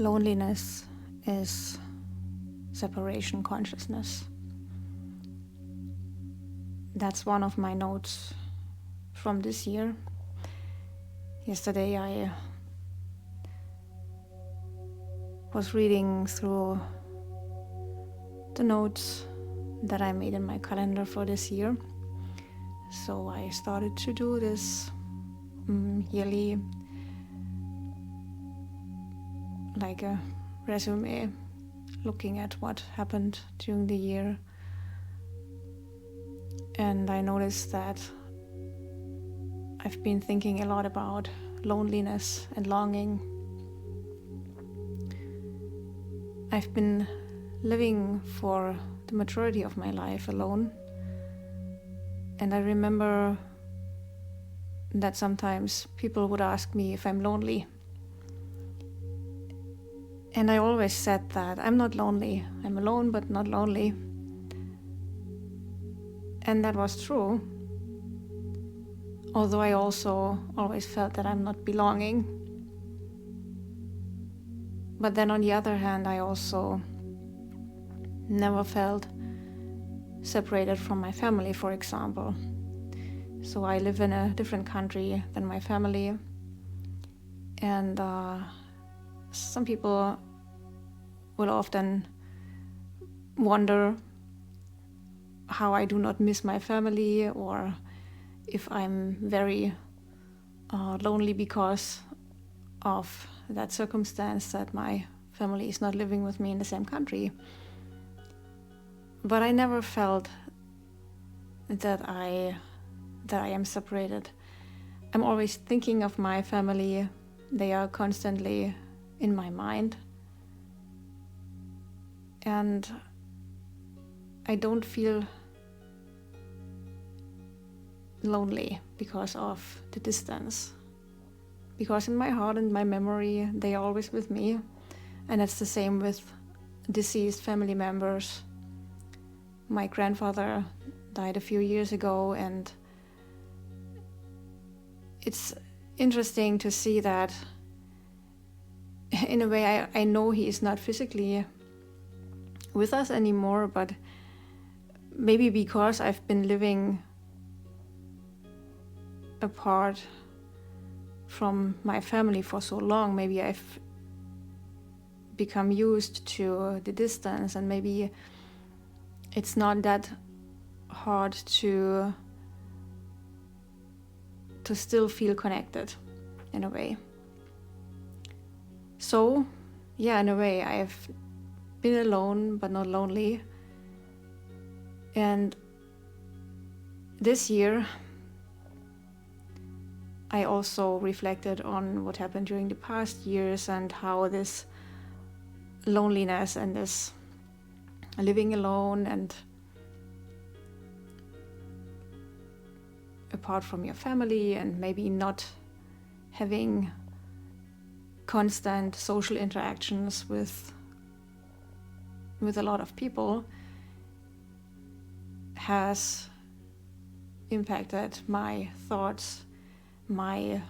Loneliness is separation consciousness. That's one of my notes from this year. Yesterday I was reading through the notes that I made in my calendar for this year. So I started to do this yearly, like a resume, looking at what happened during the year. And I noticed that I've been thinking a lot about loneliness and longing. I've been living for the majority of my life alone. And I remember that sometimes people would ask me if I'm lonely. And I always said that I'm not lonely. I'm alone, but not lonely. And that was true. Although I also always felt that I'm not belonging. But then on the other hand, I also never felt separated from my family, for example. So I live in a different country than my family. And some people will often wonder how I do not miss my family, or if I'm very lonely because of that circumstance that my family is not living with me in the same country. But I never felt that I am separated. I'm always thinking of my family. They are constantly in my mind. And I don't feel lonely because of the distance. Because in my heart and my memory, they are always with me. And it's the same with deceased family members. My grandfather died a few years ago, and it's interesting to see that in a way I know he is not physically with us anymore, but maybe because I've been living apart from my family for so long, maybe I've become used to the distance, and maybe it's not that hard to still feel connected in a way. So, yeah, in a way, I've been alone but not lonely. And this year, I also reflected on what happened during the past years and how this loneliness and this living alone and apart from your family and maybe not having constant social interactions with a lot of people has impacted my thoughts, my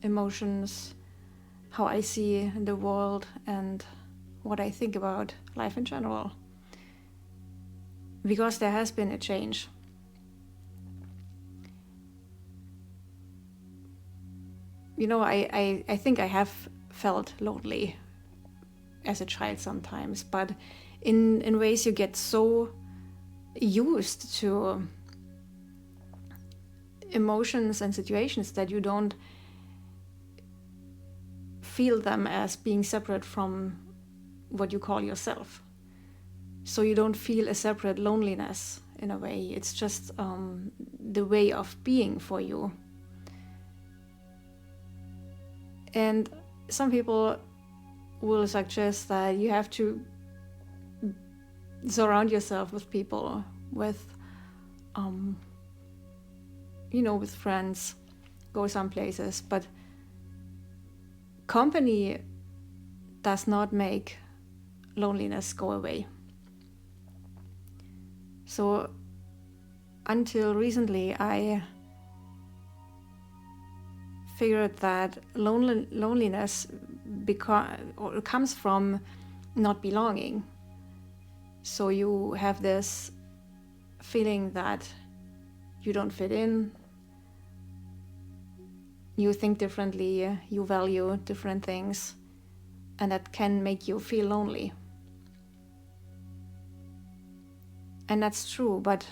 emotions, how I see the world, and what I think about life in general. Because there has been a change. You know, I think I have felt lonely as a child sometimes, but in ways you get so used to emotions and situations that you don't feel them as being separate from what you call yourself. So you don't feel a separate loneliness in a way. It's just the way of being for you. And some people will suggest that you have to surround yourself with people, with with friends, go some places. But company does not make loneliness go away. So until recently, I figured that loneliness comes from not belonging. So you have this feeling that you don't fit in, you think differently, you value different things, and that can make you feel lonely. And that's true, but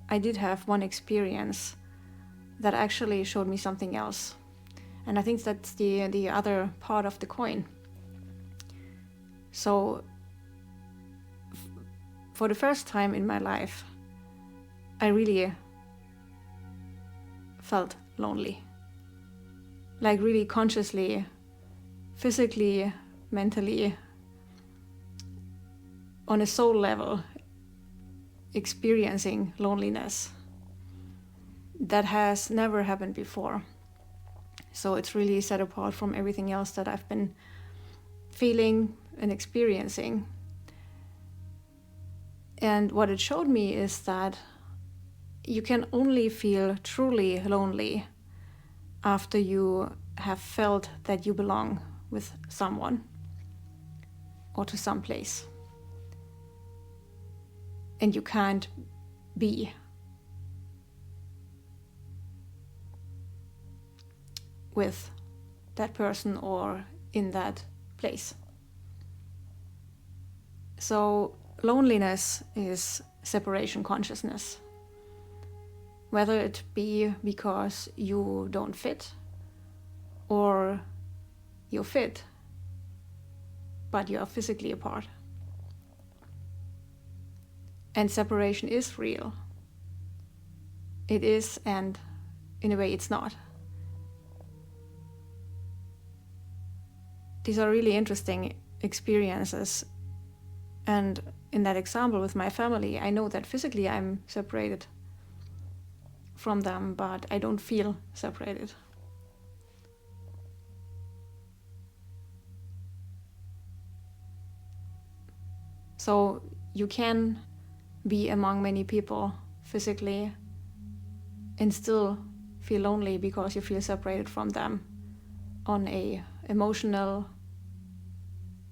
I did have one experience that actually showed me something else. And I think that's the other part of the coin. So for the first time in my life, I really felt lonely. Like really consciously, physically, mentally, on a soul level, experiencing loneliness. That has never happened before. So it's really set apart from everything else that I've been feeling and experiencing. And what it showed me is that you can only feel truly lonely after you have felt that you belong with someone or to some place. And you can't be with that person or in that place. So loneliness is separation consciousness. Whether it be because you don't fit or you fit, but you are physically apart. And separation is real. It is, and in a way it's not. These are really interesting experiences. And in that example with my family, I know that physically I'm separated from them, but I don't feel separated. So you can be among many people physically and still feel lonely because you feel separated from them on a emotional,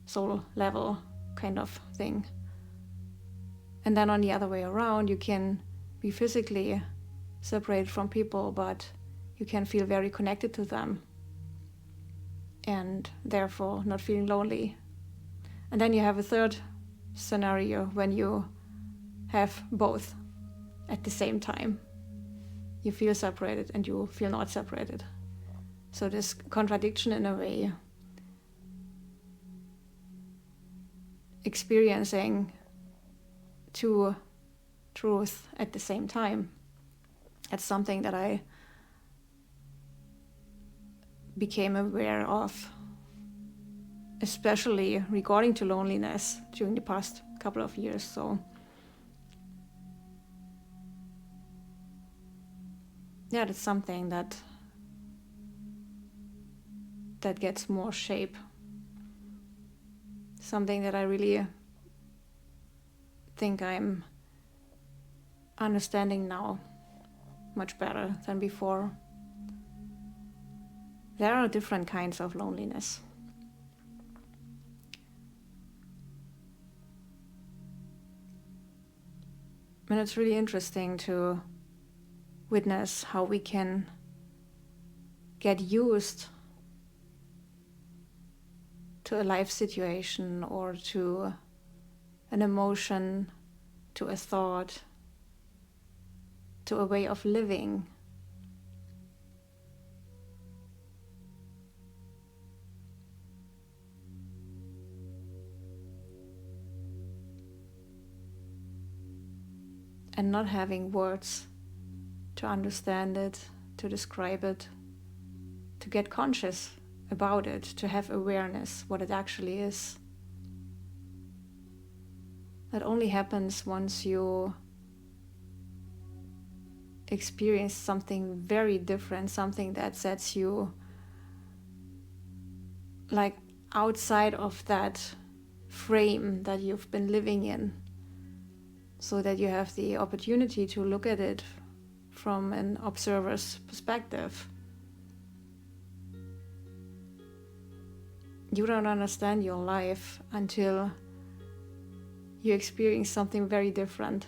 soul level kind of thing. And then on the other way around, you can be physically separated from people, but you can feel very connected to them and therefore not feeling lonely. And then you have a third scenario when you have both at the same time. You feel separated and you feel not separated. So this contradiction in a way, experiencing two truths at the same time, that's something that I became aware of, especially regarding to loneliness during the past couple of years. So yeah, that's something that gets more shape. Something that I really think I'm understanding now much better than before. There are different kinds of loneliness. And it's really interesting to witness how we can get used to a life situation or to an emotion, to a thought, to a way of living. And not having words to understand it, to describe it, to get conscious about it, to have awareness what it actually is. That only happens once you experience something very different, something that sets you like outside of that frame that you've been living in, so that you have the opportunity to look at it from an observer's perspective you don't understand your life until you experience something very different.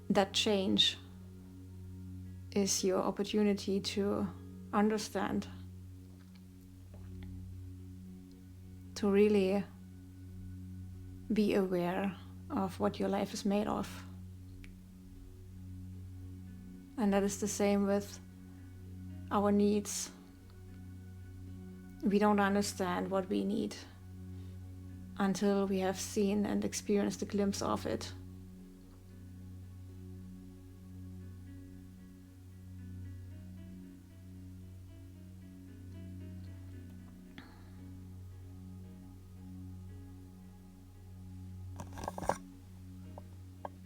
That change is your opportunity to understand, to really be aware of what your life is made of. And that is the same with our needs. We don't understand what we need until we have seen and experienced a glimpse of it.